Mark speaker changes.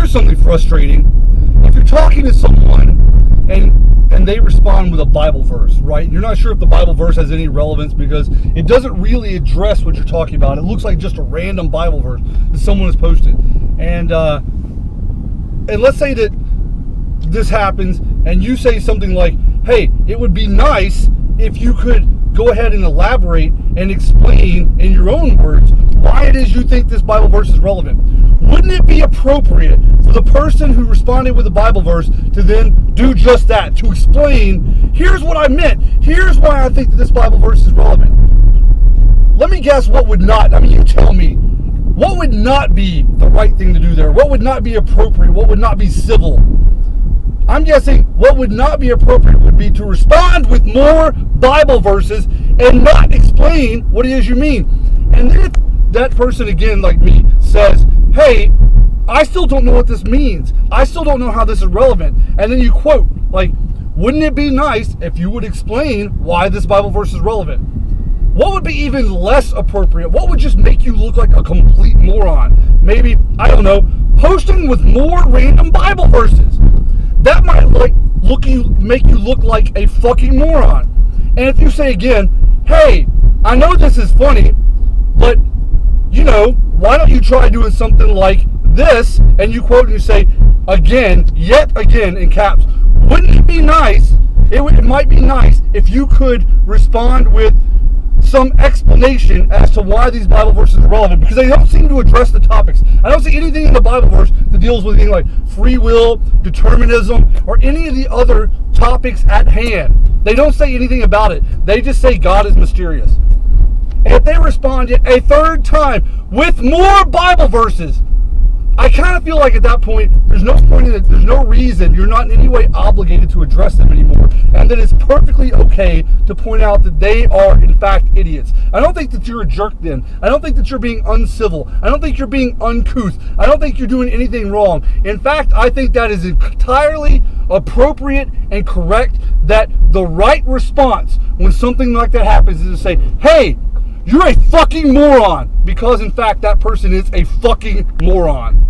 Speaker 1: here's something frustrating. If you're talking to someone and they respond with a Bible verse, right? You're not sure if the Bible verse has any relevance because it doesn't really address what you're talking about. It looks like just a random Bible verse that someone has posted. And let's say that this happens and you say something like, hey, it would be nice if you could go ahead and elaborate and explain in your own words why it is you think this Bible verse is relevant. Wouldn't it be appropriate for the person who responded with a Bible verse to then do just that, to explain, here's what I meant, here's why I think that this Bible verse is relevant? Let me guess what would not, you tell me, what would not be the right thing to do there? What would not be appropriate? What would not be civil? I'm guessing what would not be appropriate would be to respond with more Bible verses and not explain what it is you mean. And then if that person, again, like me, says, hey, I still don't know what this means. I still don't know how this is relevant. And then you quote, like, wouldn't it be nice if you would explain why this Bible verse is relevant? What would be even less appropriate? What would just make you look like a complete moron? Maybe, I don't know, posting with more random Bible verses. That might make you look like a fucking moron. And if you say again, hey, I know this is funny, but why don't you try doing something like this? And you quote and you say, again, yet again in caps, wouldn't it be nice, it might be nice if you could respond with some explanation as to why these Bible verses are relevant, because they don't seem to address the topics. I don't see anything in the Bible verse that deals with anything like free will, determinism, or any of the other topics at hand. They don't say anything about it. They just say God is mysterious. And if they respond yet a third time with more Bible verses, I kind of feel like at that point, there's no point in it, there's no reason, you're not in any way obligated to address them anymore, and that it's perfectly okay to point out that they are, in fact, idiots. I don't think that you're a jerk then. I don't think that you're being uncivil. I don't think you're being uncouth. I don't think you're doing anything wrong. In fact, I think that is entirely appropriate and correct, that the right response when something like that happens is to say, hey, you're a fucking moron, because in fact that person is a fucking moron.